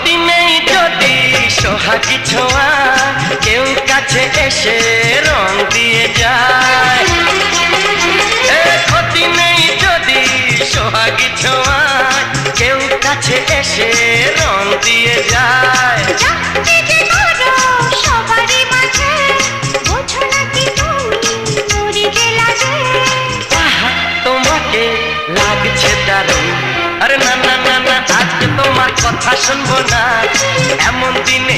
ক্ষতি নেই যদি সোহাগী ছোঁয়া কেউ কাছে এসে রং দিয়ে যায়। ক্ষতি নেই যদি সোহাগী ছোঁয়া কেউ কাছে এসে রং দিয়ে যায়। তোমাকে লাগছে দারুণ, আরে না না না না, আজ তোমার কথা শুনবো না, এমন দিনে